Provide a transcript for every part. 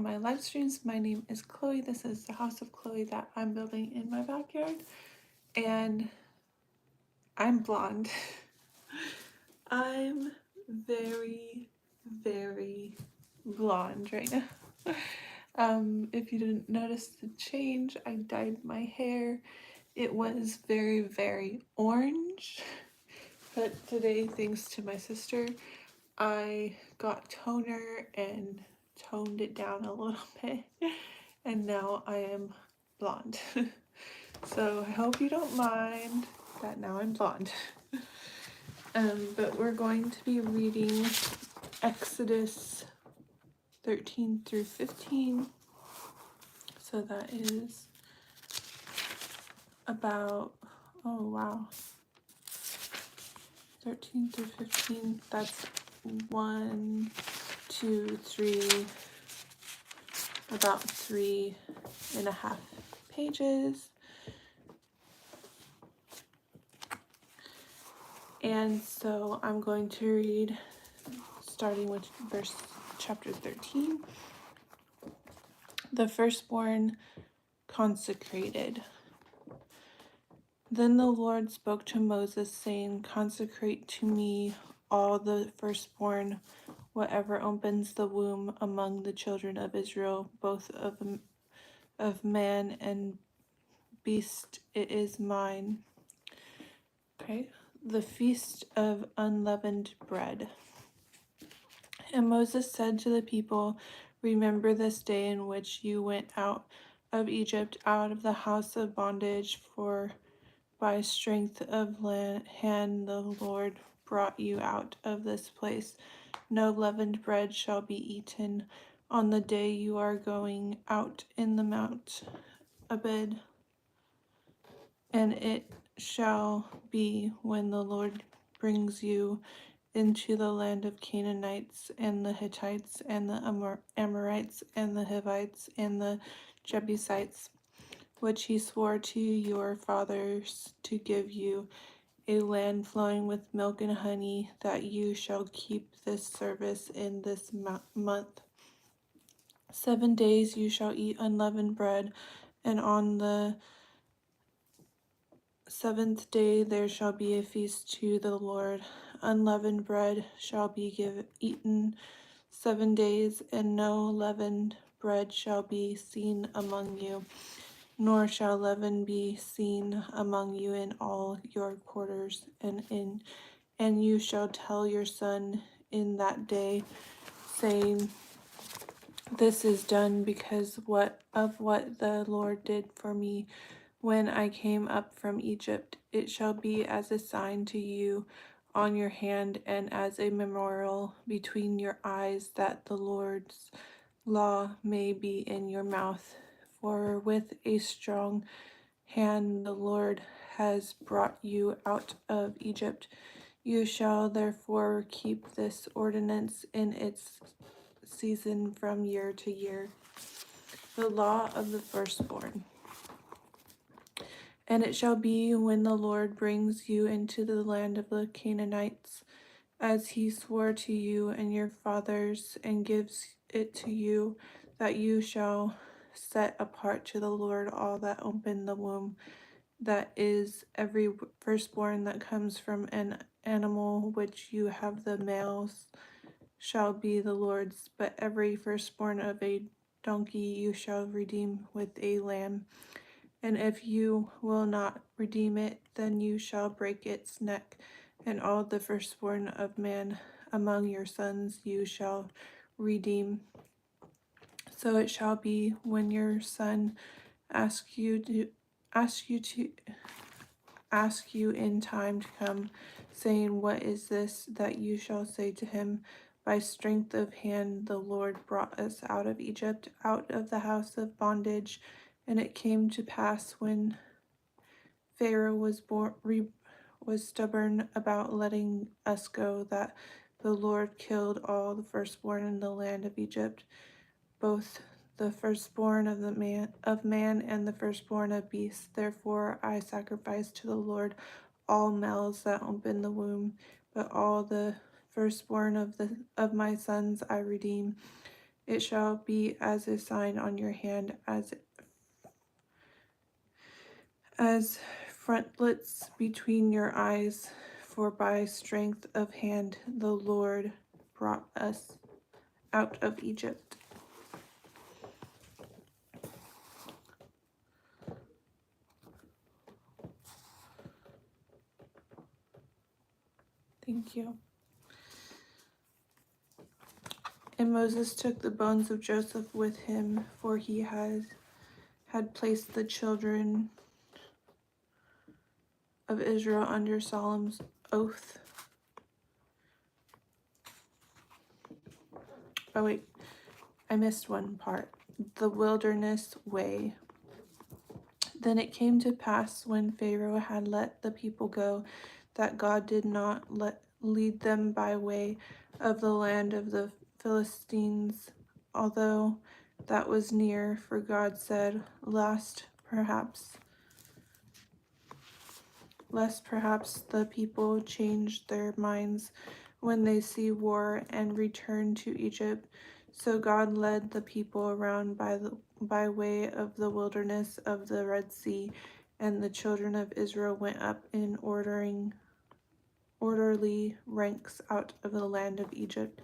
my live streams. My name is Chloe. This is the house of Chloe that I'm building in my backyard. And I'm blonde. I'm very, very blonde right now. If you didn't notice the change, I dyed my hair. It was very, very orange. But today, thanks to my sister, I got toner and toned it down a little bit. And now I am blonde. So I hope you don't mind that now I'm blonde. But we're going to be reading Exodus 13 through 15. So that is about, oh wow, 13 through 15. That's 1, 2, 3, about 3.5 pages. And so I'm going to read starting with chapter 13. The firstborn consecrated. Then the Lord spoke to Moses, saying, "Consecrate to me all the firstborn, whatever opens the womb among the children of Israel, both of man and beast. It is mine." Okay. The feast of unleavened bread. And Moses said to the people, "Remember this day in which you went out of Egypt, out of the house of bondage, for by strength of hand the Lord brought you out of this place. No leavened bread shall be eaten on the day you are going out in the Mount Abed. And it shall be when the Lord brings you into the land of Canaanites and the Hittites and the Amorites and the Hivites and the Jebusites, which he swore to your fathers to give you, a land flowing with milk and honey, that you shall keep this service in this month. 7 days you shall eat unleavened bread, and on the 7th day there shall be a feast to the Lord. Unleavened bread shall be eaten 7 days, and no leavened bread shall be seen among you, nor shall leaven be seen among you in all your quarters. And you shall tell your son in that day, saying, This is done because what the Lord did for me when I came up from Egypt. It shall be as a sign to you on your hand and as a memorial between your eyes, that the Lord's law may be in your mouth. For with a strong hand the Lord has brought you out of Egypt. You shall therefore keep this ordinance in its season from year to year. The law of the firstborn. And it shall be when the Lord brings you into the land of the Canaanites, as he swore to you and your fathers, and gives it to you, that you shall set apart to the Lord all that open the womb, that is, every firstborn that comes from an animal which you have, the males shall be the Lord's, but every firstborn of a donkey you shall redeem with a lamb. And if you will not redeem it, then you shall break its neck. And all the firstborn of man among your sons you shall redeem. So it shall be when your son asks you in time to come, saying, What is this? That you shall say to him, By strength of hand the Lord brought us out of Egypt, out of the house of bondage. And it came to pass when Pharaoh was stubborn about letting us go, that the Lord killed all the firstborn in the land of Egypt, both the firstborn of man and the firstborn of beasts. Therefore I sacrifice to the Lord all males that open the womb, but all the firstborn of my sons I redeem. It shall be as a sign on your hand, as frontlets between your eyes, for by strength of hand the Lord brought us out of Egypt. Thank you. And Moses took the bones of Joseph with him, for he had placed the children of Israel under solemn oath. Oh wait, I missed one part. The wilderness way. Then it came to pass when Pharaoh had let the people go, that God did not lead them by way of the land of the Philistines, although that was near, for God said, lest perhaps the people change their minds when they see war and return to Egypt. So God led the people around by way of the wilderness of the Red Sea, and the children of Israel went up in orderly ranks out of the land of Egypt.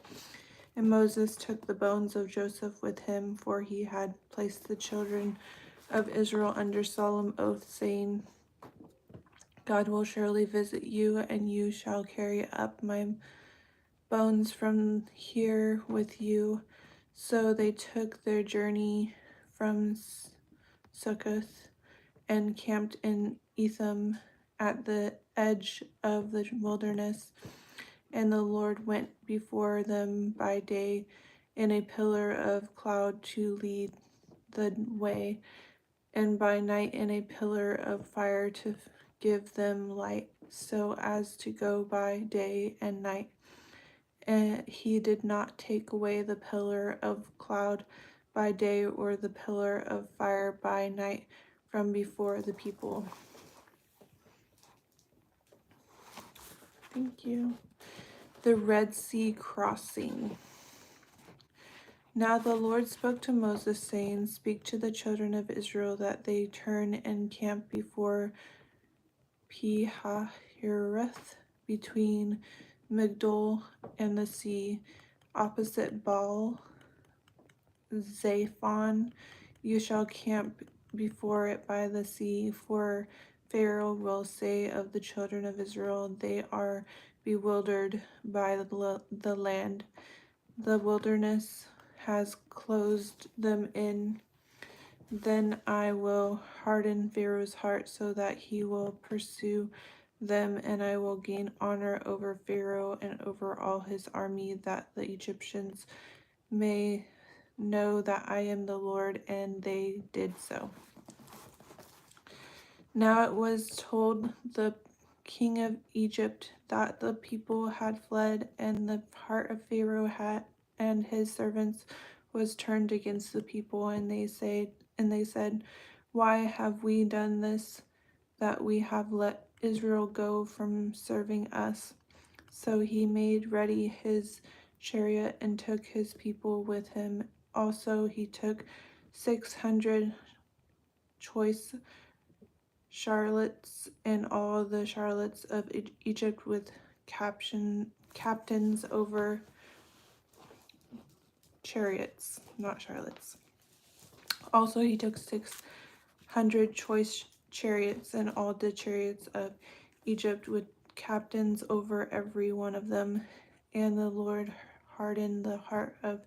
And Moses took the bones of Joseph with him, for he had placed the children of Israel under solemn oath, saying, God will surely visit you, and you shall carry up my bones from here with you. So they took their journey from Succoth and camped in Etham at the edge of the wilderness. And the Lord went before them by day in a pillar of cloud to lead the way, and by night in a pillar of fire to give them light, so as to go by day and night. And he did not take away the pillar of cloud by day or the pillar of fire by night from before the people. Thank you. The Red Sea crossing. Now the Lord spoke to Moses, saying, Speak to the children of Israel that they turn and camp before Pi-hahiroth, between Migdol and the sea, opposite Baal Zephon. You shall camp before it by the sea, for Pharaoh will say of the children of Israel, They are bewildered by the land. The wilderness has closed them in. Then I will harden Pharaoh's heart so that he will pursue them, and I will gain honor over Pharaoh and over all his army, that the Egyptians may know that I am the Lord. And they did so. Now it was told the king of Egypt that the people had fled, and the heart of Pharaoh and his servants was turned against the people, and they said, Why have we done this, that we have let Israel go from serving us? So he made ready his chariot and took his people with him. Also he took 600 choice charlottes and all the charlottes of Egypt with captains over chariots, not charlottes. Also he took 600 choice chariots and all the chariots of Egypt with captains over every one of them. And the Lord hardened the heart of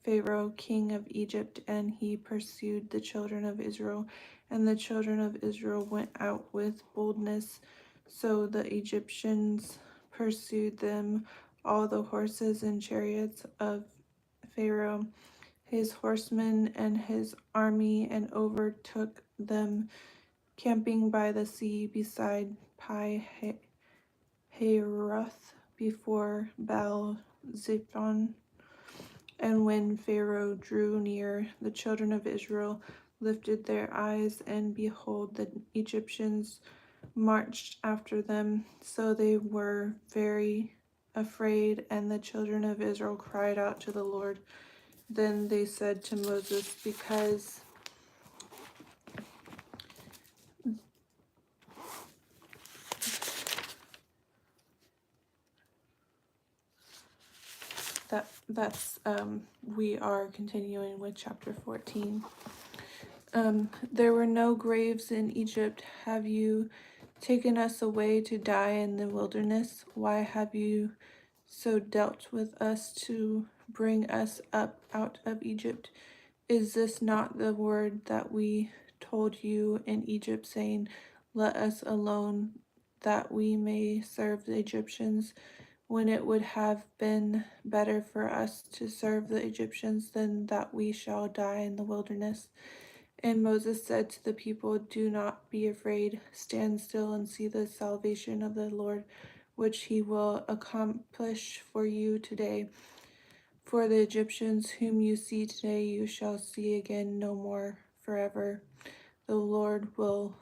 Pharaoh, king of Egypt, and he pursued the children of Israel. And the children of Israel went out with boldness. So the Egyptians pursued them, all the horses and chariots of Pharaoh, his horsemen and his army, and overtook them, camping by the sea beside Pi-hahiroth before Baal Zephon. And when Pharaoh drew near, the children of Israel lifted their eyes, and behold, the Egyptians marched after them. So they were very afraid, and the children of Israel cried out to the Lord. Then they said to Moses, because that's we are continuing with chapter 14. There were no graves in Egypt. Have you taken us away to die in the wilderness? Why have you so dealt with us to bring us up out of Egypt? Is this not the word that we told you in Egypt, saying, let us alone, that we may serve the Egyptians, when it would have been better for us to serve the Egyptians than that we shall die in the wilderness? And Moses said to the people, do not be afraid, stand still and see the salvation of the Lord, which he will accomplish for you today. For the Egyptians whom you see today, you shall see again no more forever. The Lord will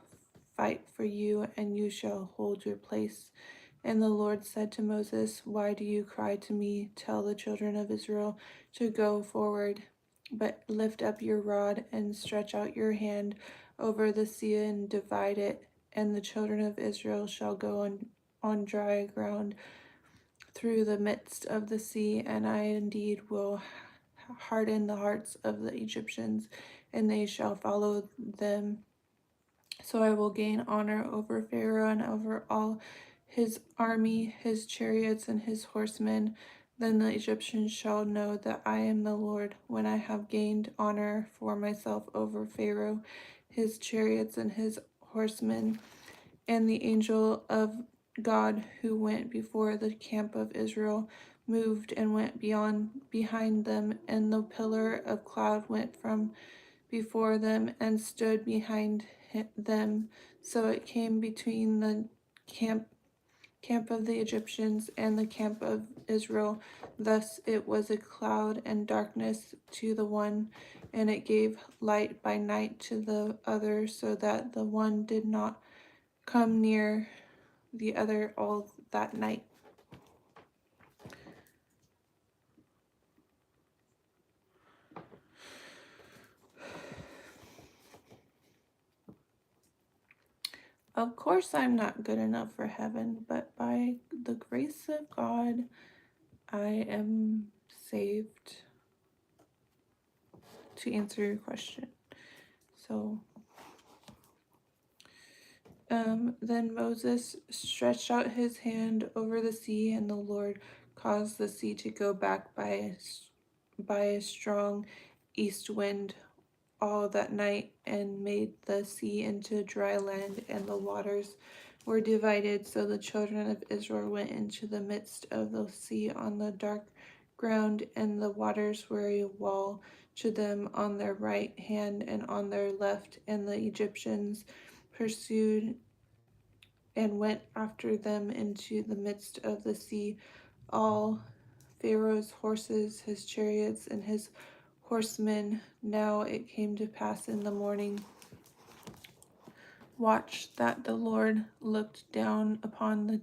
fight for you, and you shall hold your place. And the Lord said to Moses, why do you cry to me? Tell the children of Israel to go forward, but lift up your rod and stretch out your hand over the sea and divide it, and the children of Israel shall go on dry ground through the midst of the sea, and I indeed will harden the hearts of the Egyptians, and they shall follow them. So I will gain honor over Pharaoh and over all his army, his chariots, and his horsemen. Then the Egyptians shall know that I am the Lord, when I have gained honor for myself over Pharaoh, his chariots, and his horsemen. And the angel of God who went before the camp of Israel moved and went behind them, and the pillar of cloud went from before them and stood behind them. So it came between the camp of the Egyptians and the camp of Israel. Thus it was a cloud and darkness to the one, and it gave light by night to the other, so that the one did not come near the other all that night. Of course, I'm not good enough for heaven, but by the grace of God, I am saved, to answer your question. So, then Moses stretched out his hand over the sea, and the Lord caused the sea to go back by a strong east wind all that night, and made the sea into dry land, and the waters were divided. So the children of Israel went into the midst of the sea on the dark ground, and the waters were a wall to them on their right hand and on their left. And the Egyptians pursued and went after them into the midst of the sea, all Pharaoh's horses, his chariots, and his horsemen. Now it came to pass in the morning watch that the Lord looked down upon the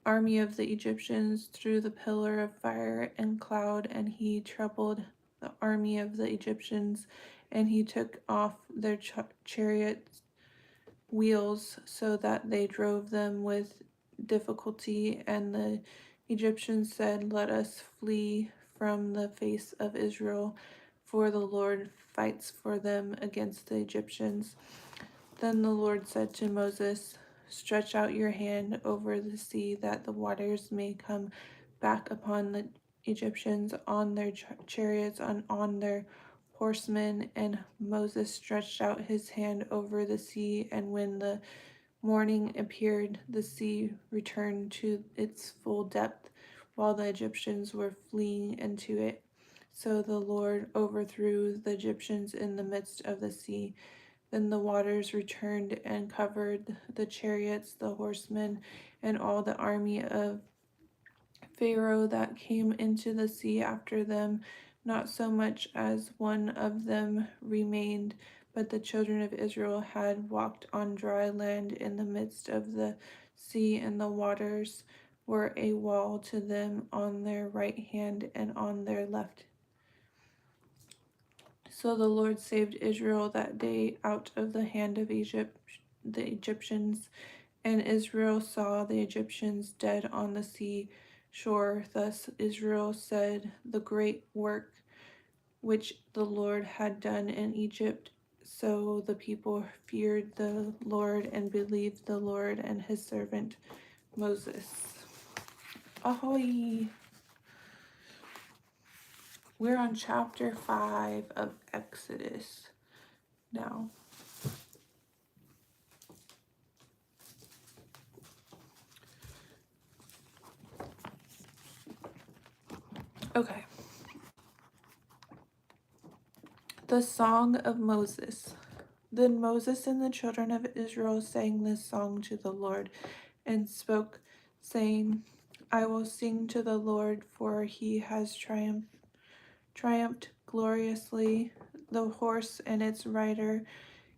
army of the Egyptians through the pillar of fire and cloud, and he troubled the army of the Egyptians, and he took off their chariots wheels, so that they drove them with difficulty. And the Egyptians said, let us flee from the face of Israel, for the Lord fights for them against the Egyptians. Then the Lord said to Moses, stretch out your hand over the sea, that the waters may come back upon the Egyptians, on their chariots, and on their horsemen. And Moses stretched out his hand over the sea, and when the morning appeared, the sea returned to its full depth, while the Egyptians were fleeing into it. So the Lord overthrew the Egyptians in the midst of the sea. Then the waters returned and covered the chariots, the horsemen, and all the army of Pharaoh that came into the sea after them. Not so much as one of them remained, but the children of Israel had walked on dry land in the midst of the sea, and the waters were a wall to them on their right hand and on their left. So the Lord saved Israel that day out of the hand of the Egyptians, and Israel saw the Egyptians dead on the sea shore. Thus Israel said, "The great work which the Lord had done in Egypt." So the people feared the Lord and believed the Lord and his servant Moses. Ahoy! We're on chapter 5 of Exodus now. Okay. The Song of Moses. Then Moses and the children of Israel sang this song to the Lord and spoke, saying, "I will sing to the Lord, for he has triumphed gloriously. The horse and its rider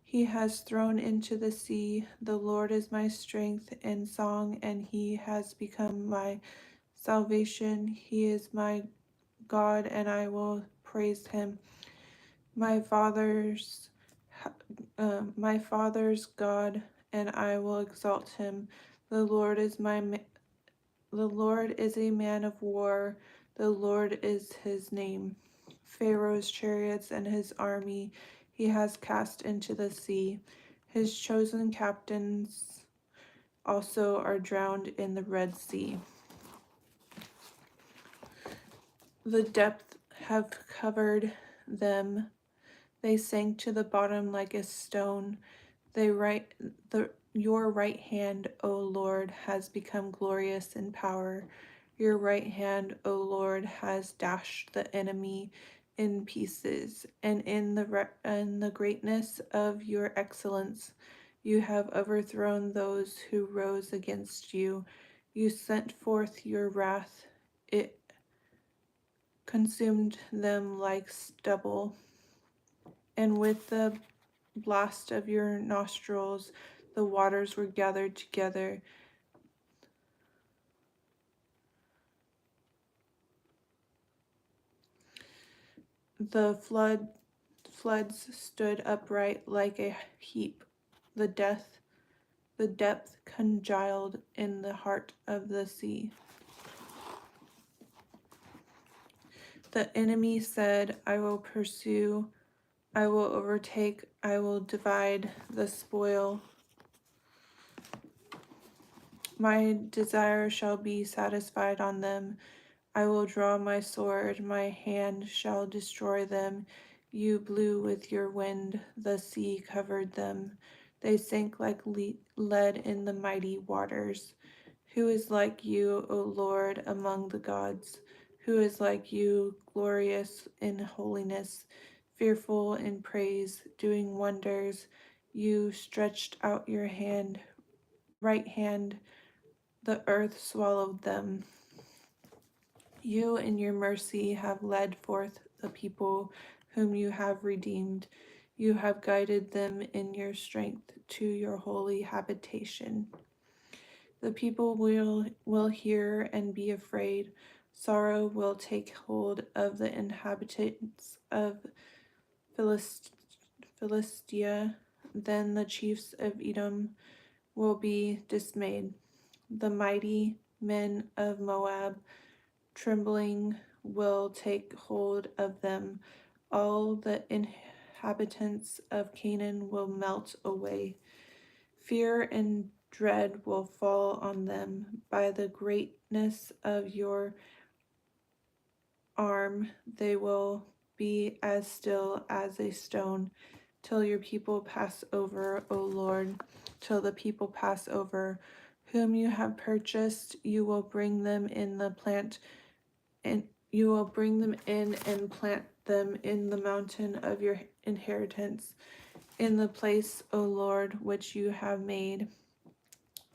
he has thrown into the sea. The Lord is my strength and song, and he has become my salvation. He is my God, and I will praise him. My father's my father's God, and I will exalt him. The Lord is the Lord is a man of war. The Lord is his name. Pharaoh's chariots and his army he has cast into the sea. His chosen captains also are drowned in the Red Sea. The depth have covered them. They sank to the bottom like a stone. Your right hand, O Lord, has become glorious in power. Your right hand, O Lord, has dashed the enemy in pieces, and in the greatness of your excellence, you have overthrown those who rose against you. You sent forth your wrath; it consumed them like stubble, and with the blast of your nostrils, the waters were gathered together. The floods stood upright like a heap. The depth congealed in the heart of the sea. The enemy said, "I will pursue, I will overtake, I will divide the spoil. My desire shall be satisfied on them. I will draw my sword, my hand shall destroy them. You blew with your wind, the sea covered them. They sank like lead in the mighty waters. Who is like you, O Lord, among the gods? Who is like you, glorious in holiness, fearful in praise, doing wonders? You stretched out your right hand, the earth swallowed them. You in your mercy have led forth the people whom you have redeemed. You have guided them in your strength to your holy habitation. The people will hear and be afraid. Sorrow will take hold of the inhabitants of Philistia. Then the chiefs of Edom will be dismayed. The mighty men of Moab trembling will take hold of them. All the inhabitants of Canaan will melt away. Fear and dread will fall on them. By the greatness of your arm, they will be as still as a stone till your people pass over, O Lord, till the people pass over. Whom you have purchased, you will bring them in the plant, and you will bring them in and plant them in the mountain of your inheritance, in the place, O Lord, which you have made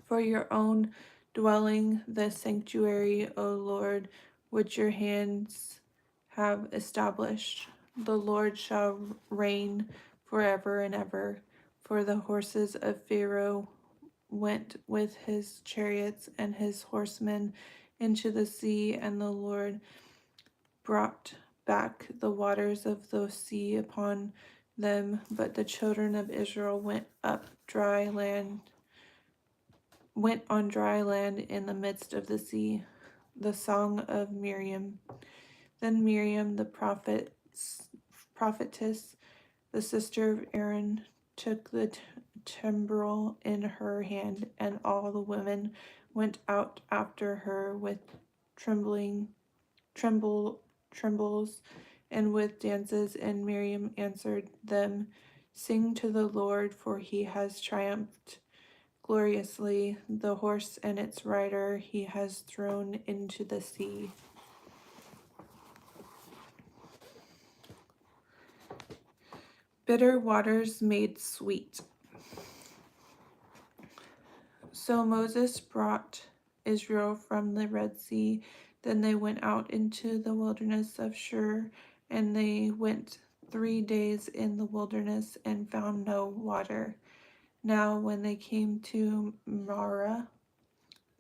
for your own dwelling, the sanctuary, O Lord, which your hands have established. The Lord shall reign forever and ever. For the horses of Pharaoh went with his chariots and his horsemen into the sea, and the Lord brought back the waters of the sea upon them, but the children of Israel went on dry land in the midst of the sea. The song of Miriam. Then Miriam the prophetess, the sister of Aaron, took the timbrel in her hand, and all the women went out after her with trembling trembles and with dances, and Miriam answered them, "Sing to the Lord, for he has triumphed gloriously. The horse and its rider he has thrown into the sea." Bitter waters made sweet. So Moses brought Israel from the Red Sea. Then they went out into the wilderness of Shur, and they went 3 days in the wilderness and found no water. Now, when they came to Marah,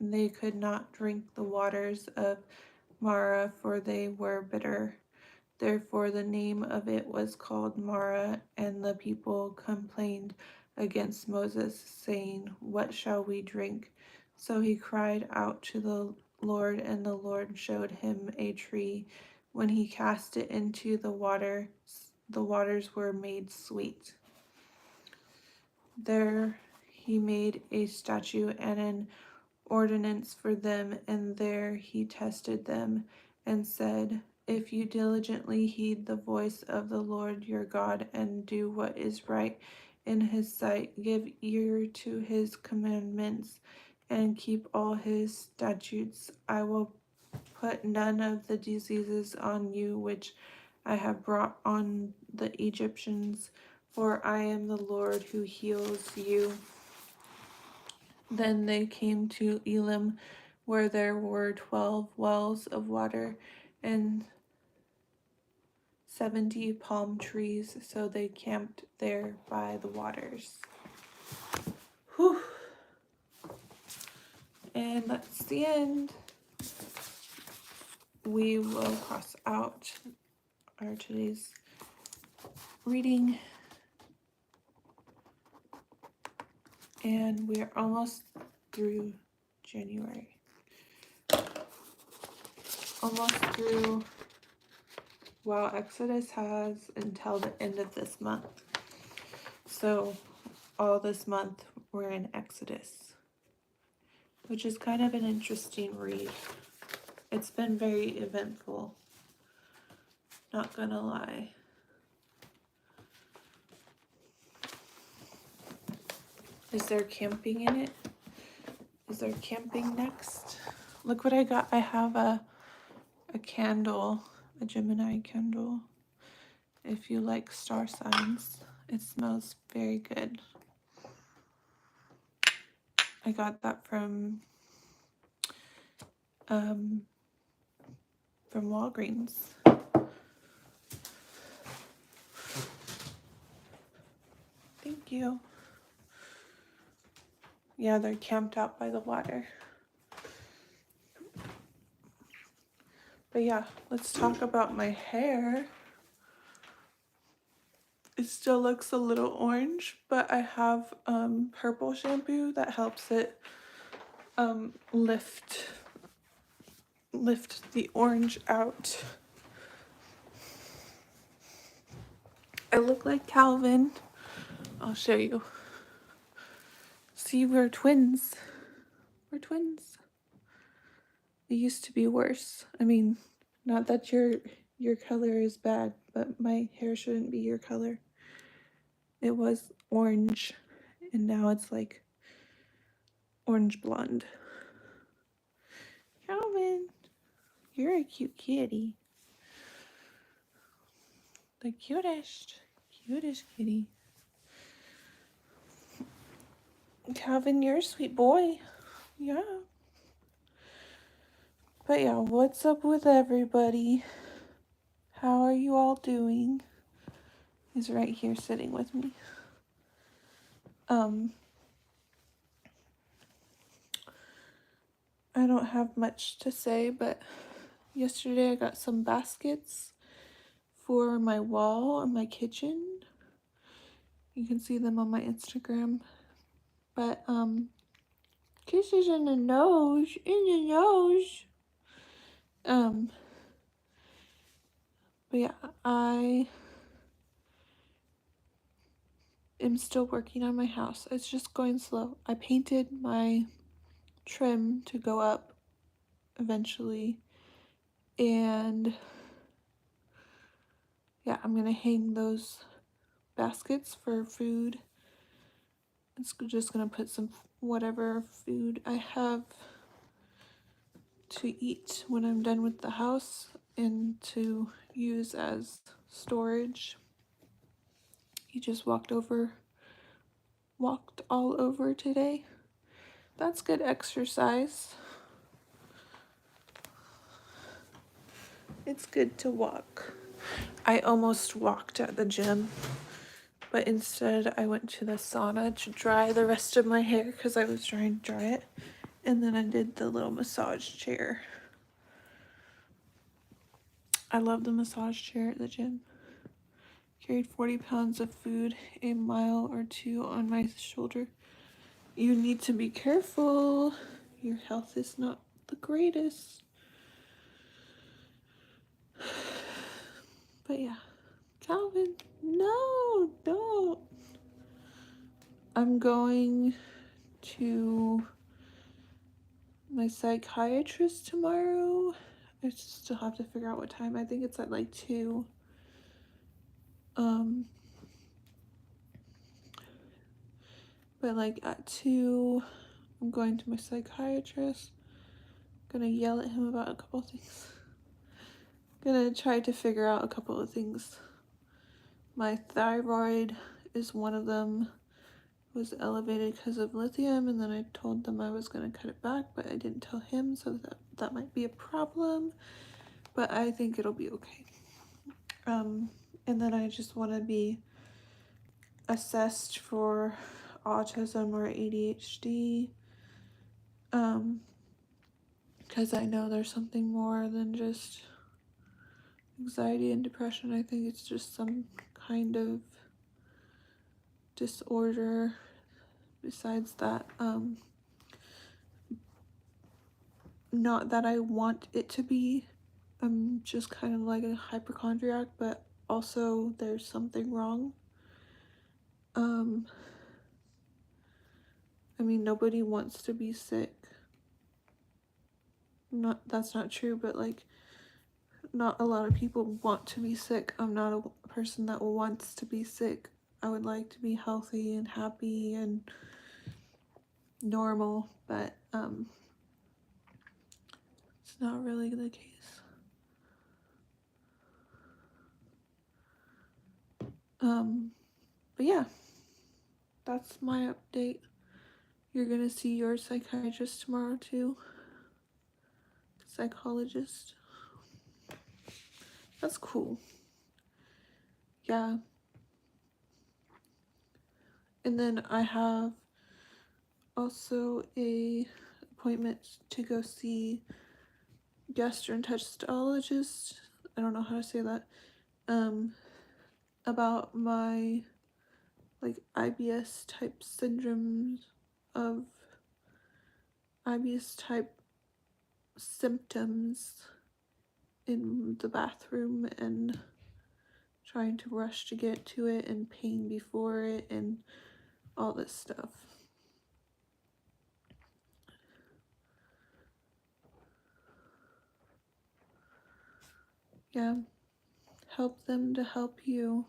they could not drink the waters of Marah, for they were bitter. Therefore, the name of it was called Marah, and the people complained against Moses, saying, "What shall we drink?" So he cried out to the Lord, and the Lord showed him a tree. When he cast it into the waters were made sweet. There he made a statute and an ordinance for them, and there he tested them and said, "If you diligently heed the voice of the Lord your God and do what is right in his sight, give ear to his commandments and keep all his statutes, I will put none of the diseases on you which I have brought on the Egyptians, for I am the Lord who heals you." Then they came to Elim, where there were 12 wells of water and 70 palm trees, so they camped there by the waters. Whew. And that's the end. We will cross out our today's reading. And we're almost through January. Almost through. Well, Exodus has until the end of this month. So all this month we're in Exodus, which is kind of an interesting read. It's been very eventful, not gonna lie. Is there camping in it? Is there camping next? Look what I got. I have a candle, a Gemini candle. If you like star signs, it smells very good. I got that from Walgreens. Thank you. Yeah, they're camped out by the water. But yeah, let's talk about my hair. It still looks a little orange, but I have purple shampoo that helps it lift the orange out. I look like Calvin. I'll show you. See, we're twins. We're twins. It used to be worse. I mean, not that your color is bad, but my hair shouldn't be your color. It was orange, and now it's like orange blonde. Calvin, you're a cute kitty. The cutest kitty. Calvin, you're a sweet boy. Yeah. But yeah, what's up with everybody? How are you all doing? He's right here sitting with me. I don't have much to say, but yesterday I got some baskets for my wall in my kitchen. You can see them on my Instagram. But kisses in the nose, in the nose. But yeah, I am still working on my house. It's just going slow. I painted my trim to go up eventually, and yeah, I'm gonna hang those baskets for food. It's just gonna put some whatever food I have to eat when I'm done with the house and to use as storage. He just walked all over today. That's good exercise. It's good to walk. I almost walked at the gym, but instead I went to the sauna to dry the rest of my hair because I was trying to dry it. And then I did the little massage chair. I love the massage chair at the gym. Carried 40 pounds of food a mile or two on my shoulder. You need to be careful. Your health is not the greatest. But yeah. Calvin, no, don't. I'm going to my psychiatrist tomorrow. I still have to figure out what time. I think it's at like 2. But like at 2, I'm going to my psychiatrist. Gonna yell at him about a couple of things. Gonna try to figure out a couple of things. My thyroid is one of them. Was elevated because of lithium, and then I told them I was gonna cut it back, but I didn't tell him, so that might be a problem. But I think it'll be okay. And then I just want to be assessed for autism or ADHD. Because I know there's something more than just anxiety and depression. I think it's just some kind of disorder besides that. Not that I want it to be. I'm just kind of like a hypochondriac, but also there's something wrong. I mean, nobody wants to be sick. That's not true, but like, not a lot of people want to be sick. I'm not a person that wants to be sick. I would like to be healthy and happy and normal, but it's not really the case. But yeah, that's my update. You're gonna see your psychiatrist tomorrow too. Psychologist. That's cool. Yeah. And then I have also a appointment to go see gastroenterologist. I don't know how to say that. About my like IBS type syndromes of IBS type symptoms in the bathroom and trying to rush to get to it and pain before it and all this stuff. Yeah, help them to help you.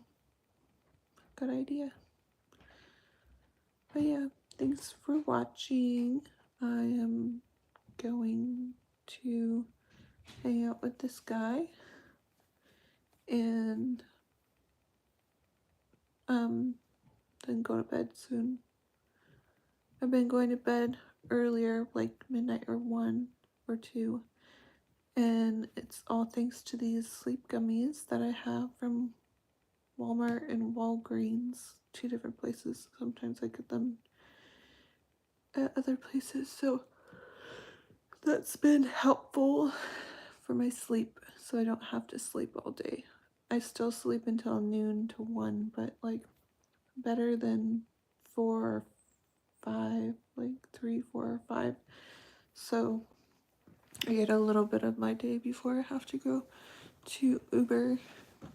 Good idea. But yeah, thanks for watching. I am going to hang out with this guy and then go to bed soon. I've been going to bed earlier, like midnight or 1 or 2, and it's all thanks to these sleep gummies that I have from Walmart and Walgreens, 2 different places. Sometimes I get them at other places, so that's been helpful for my sleep, so I don't have to sleep all day. I still sleep until noon to 1, but like better than 4 or 5, like 3, 4, or 5. So I get a little bit of my day before I have to go to Uber.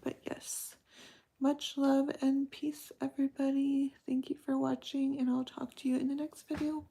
But yes, much love and peace, everybody. Thank you for watching, and I'll talk to you in the next video.